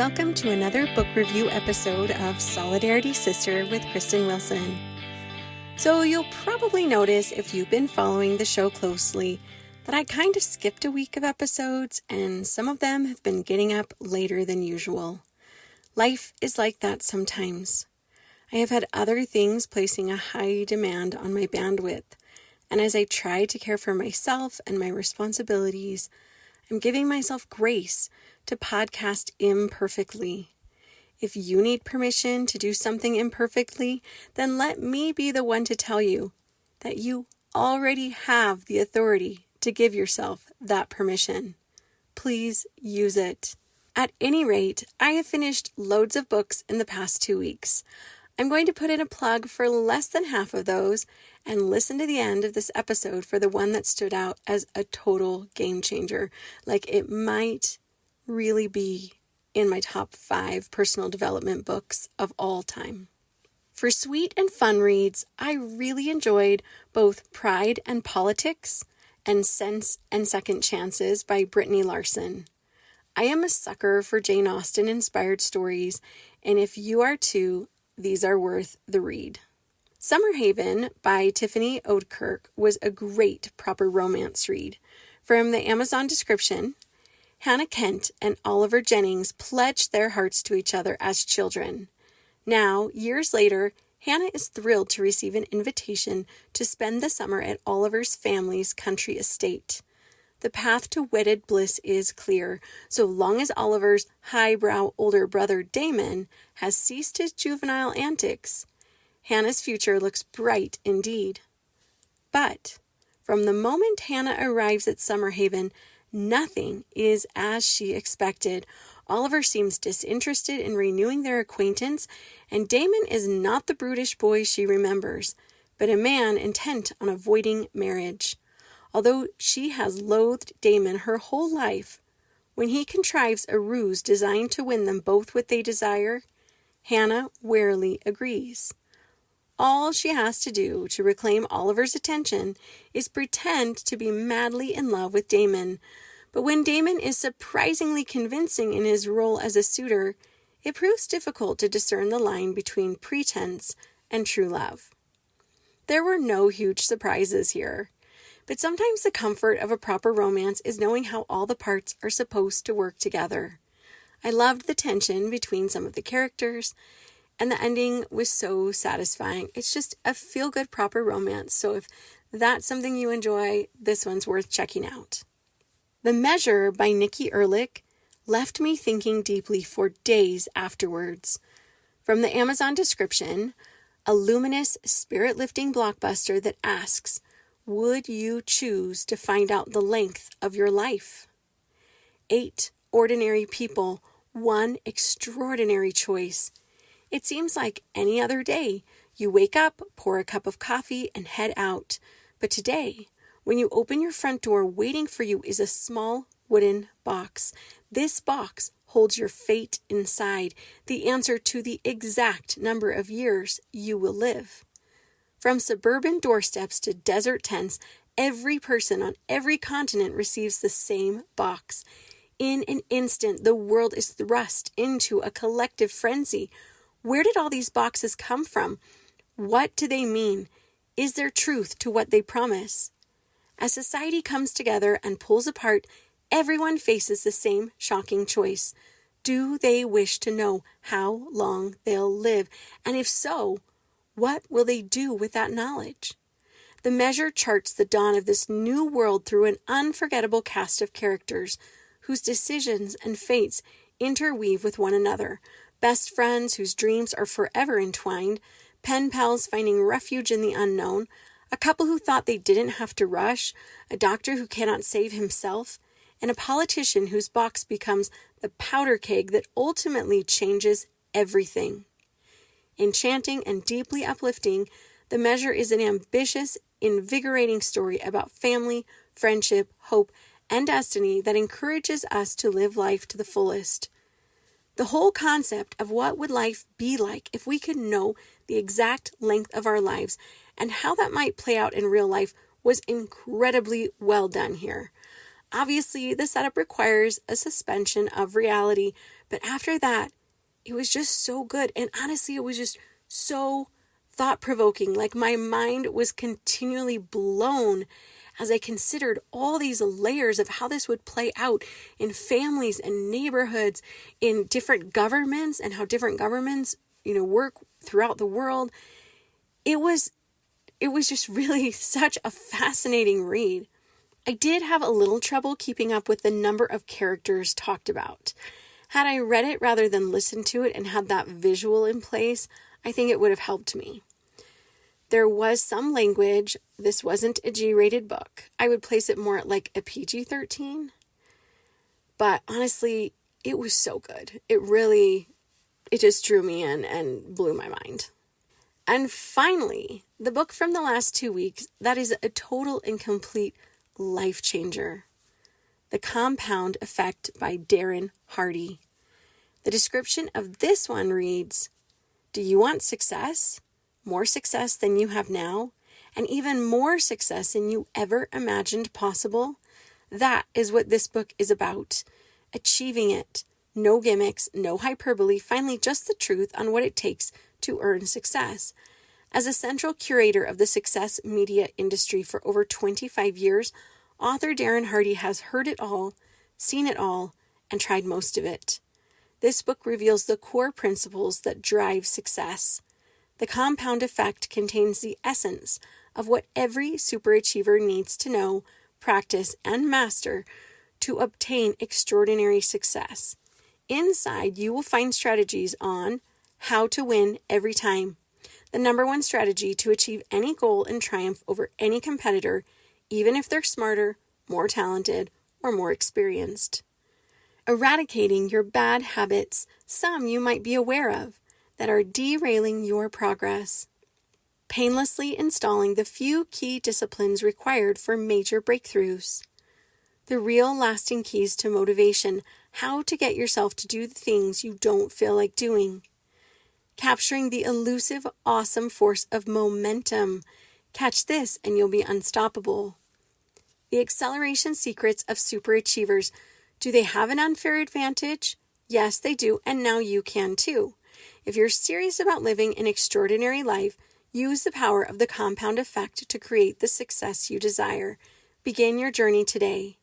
welcome to another book review episode of Solidarity Sister with Kristen Wilson. So you'll probably notice if you've been following the show closely that I kind of skipped a week of episodes and some of them have been getting up later than usual. Life is like that sometimes. I have had other things placing a high demand on my bandwidth, and as I try to care for myself and my responsibilities, I'm giving myself grace to podcast imperfectly. If you need permission to do something imperfectly, then let me be the one to tell you that you already have the authority to give yourself that permission. Please use it. At any rate, I have finished loads of books in the past 2 weeks. I'm going to put in a plug for less than half of those and listen to the end of this episode for the one that stood out as a total game changer. Like it might really be in my top 5 personal development books of all time. For sweet and fun reads, I really enjoyed both Pride and Politics and Sense and Second Chances by Brittany Larsen. I am a sucker for Jane Austen-inspired stories, and if you are too, these are worth the read. Summerhaven by Tiffany Odekirk was a great proper romance read. From the Amazon description, Hannah Kent and Oliver Jennings pledged their hearts to each other as children. Now, years later, Hannah is thrilled to receive an invitation to spend the summer at Oliver's family's country estate. The path to wedded bliss is clear, so long as Oliver's highbrow older brother Damon has ceased his juvenile antics. Hannah's future looks bright indeed. But from the moment Hannah arrives at Summerhaven, nothing is as she expected. Oliver seems disinterested in renewing their acquaintance, and Damon is not the brutish boy she remembers, but a man intent on avoiding marriage. Although she has loathed Damon her whole life, when he contrives a ruse designed to win them both what they desire, Hannah warily agrees. All she has to do to reclaim Oliver's attention is pretend to be madly in love with Damon. But when Damon is surprisingly convincing in his role as a suitor, it proves difficult to discern the line between pretense and true love. There were no huge surprises here, but sometimes the comfort of a proper romance is knowing how all the parts are supposed to work together. I loved the tension between some of the characters, and the ending was so satisfying. It's just a feel-good proper romance, so if that's something you enjoy, this one's worth checking out. The Measure by Nikki Erlick left me thinking deeply for days afterwards. From the Amazon description, a luminous, spirit-lifting blockbuster that asks, would you choose to find out the length of your life? 8 ordinary people, 1 extraordinary choice. It seems like any other day. You wake up, pour a cup of coffee, and head out. But today, when you open your front door, waiting for you is a small wooden box. This box holds your fate inside, the answer to the exact number of years you will live. From suburban doorsteps to desert tents, every person on every continent receives the same box. In an instant, the world is thrust into a collective frenzy. Where did all these boxes come from? What do they mean? Is there truth to what they promise? As society comes together and pulls apart, everyone faces the same shocking choice. Do they wish to know how long they'll live? And if so, what will they do with that knowledge? The Measure charts the dawn of this new world through an unforgettable cast of characters whose decisions and fates interweave with one another. Best friends whose dreams are forever entwined, pen pals finding refuge in the unknown, a couple who thought they didn't have to rush, a doctor who cannot save himself, and a politician whose box becomes the powder keg that ultimately changes everything. Enchanting and deeply uplifting, The Measure is an ambitious, invigorating story about family, friendship, hope, and destiny that encourages us to live life to the fullest. The whole concept of what would life be like if we could know the exact length of our lives and how that might play out in real life was incredibly well done here. Obviously, the setup requires a suspension of reality, but after that, it was just so good. And honestly, it was just so thought-provoking. Like, my mind was continually blown as I considered all these layers of how this would play out in families and neighborhoods, in different governments, and how different governments, work throughout the world. It was just really such a fascinating read. I did have a little trouble keeping up with the number of characters talked about. Had I read it rather than listened to it and had that visual in place, I think it would have helped me. There was some language. This wasn't a G-rated book. I would place it more at like a PG-13. But honestly, it was so good. It just drew me in and blew my mind. And finally, the book from the last 2 weeks that is a total and complete life changer. The Compound Effect by Darren Hardy. The description of this one reads, "Do you want success? More success than you have now? And even more success than you ever imagined possible? That is what this book is about. Achieving it. No gimmicks, no hyperbole, finally just the truth on what it takes to earn success." As a central curator of the success media industry for over 25 years, author Darren Hardy has heard it all, seen it all, and tried most of it. This book reveals the core principles that drive success. The Compound Effect contains the essence of what every superachiever needs to know, practice, and master to obtain extraordinary success. Inside, you will find strategies on how to win every time. The number one strategy to achieve any goal and triumph over any competitor, even if they're smarter, more talented, or more experienced. Eradicating your bad habits, some you might be aware of, that are derailing your progress. Painlessly installing the few key disciplines required for major breakthroughs. The real lasting keys to motivation, how to get yourself to do the things you don't feel like doing. Capturing the elusive, awesome force of momentum. Catch this and you'll be unstoppable. The acceleration secrets of superachievers. Do they have an unfair advantage? Yes, they do, and now you can too. If you're serious about living an extraordinary life, use the power of the compound effect to create the success you desire. Begin your journey today.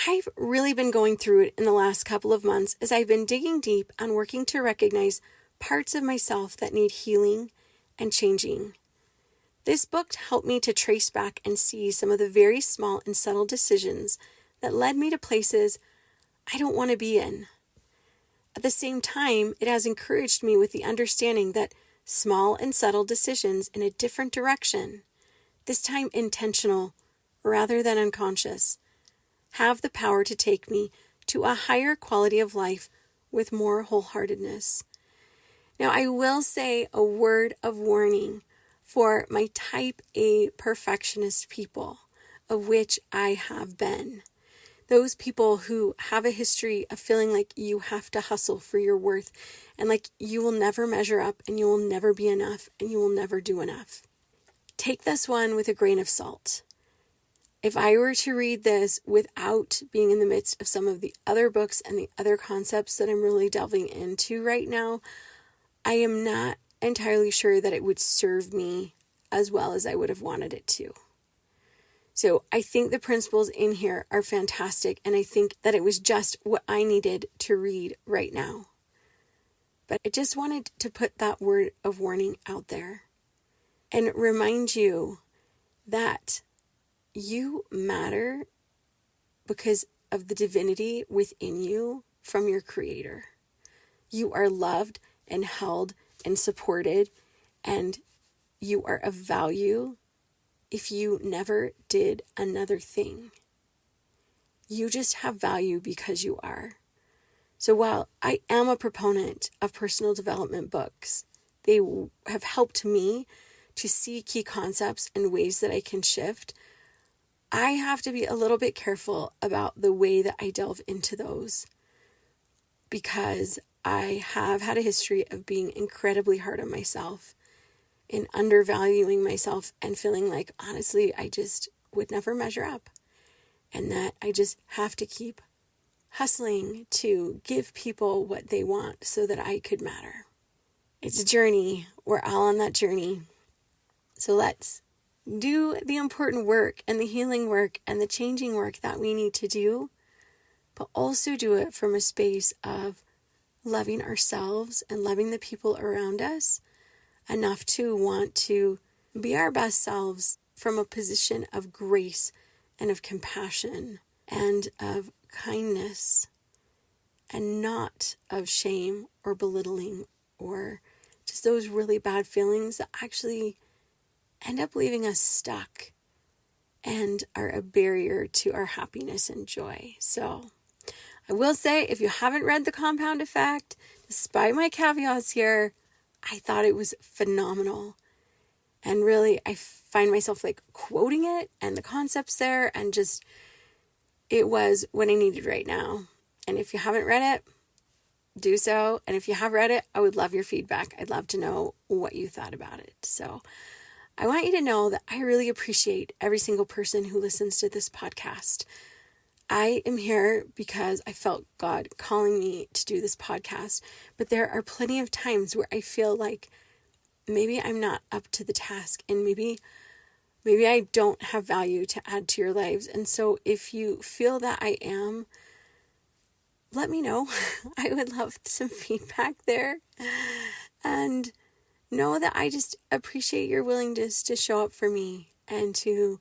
I've really been going through it in the last couple of months as I've been digging deep and working to recognize parts of myself that need healing and changing. This book helped me to trace back and see some of the very small and subtle decisions that led me to places I don't want to be in. At the same time, it has encouraged me with the understanding that small and subtle decisions in a different direction, this time intentional rather than unconscious, have the power to take me to a higher quality of life with more wholeheartedness. Now, I will say a word of warning for my type A perfectionist people, of which I have been. Those people who have a history of feeling like you have to hustle for your worth and like you will never measure up and you will never be enough and you will never do enough. Take this one with a grain of salt. If I were to read this without being in the midst of some of the other books and the other concepts that I'm really delving into right now, I am not entirely sure that it would serve me as well as I would have wanted it to. So I think the principles in here are fantastic, and I think that it was just what I needed to read right now. But I just wanted to put that word of warning out there and remind you that you matter because of the divinity within you from your Creator. You are loved and held and supported, and you are of value if you never did another thing. You just have value because you are. So while I am a proponent of personal development books, they have helped me to see key concepts and ways that I can shift. I have to be a little bit careful about the way that I delve into those, because I have had a history of being incredibly hard on myself and undervaluing myself and feeling like, honestly, I just would never measure up. and that I just have to keep hustling to give people what they want so that I could matter. It's a journey. We're all on that journey. So let's do the important work and the healing work and the changing work that we need to do, but also do it from a space of loving ourselves and loving the people around us enough to want to be our best selves from a position of grace and of compassion and of kindness, and not of shame or belittling or just those really bad feelings that actually end up leaving us stuck and are a barrier to our happiness and joy. So I will say, if you haven't read The Compound Effect, despite my caveats here, I thought it was phenomenal. And really, I find myself like quoting it and the concepts there, and just, it was what I needed right now. And if you haven't read it, do so. And if you have read it, I would love your feedback. I'd love to know what you thought about it. So I want you to know that I really appreciate every single person who listens to this podcast. I am here because I felt God calling me to do this podcast, but there are plenty of times where I feel like maybe I'm not up to the task, and maybe I don't have value to add to your lives. And so if you feel that I am, let me know. I would love some feedback there. And know that I just appreciate your willingness to show up for me and to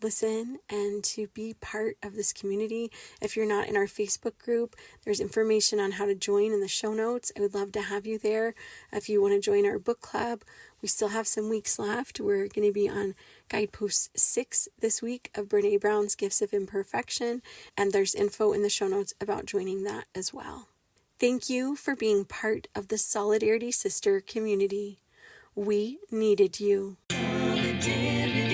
listen and to be part of this community. If you're not in our Facebook group, there's information on how to join in the show notes. I would love to have you there. If you want to join our book club, we still have some weeks left. We're going to be on guidepost 6 this week of Brene Brown's Gifts of Imperfection, and there's info in the show notes about joining that as well. Thank you for being part of the Solidarity Sister community. We needed you. Solidarity.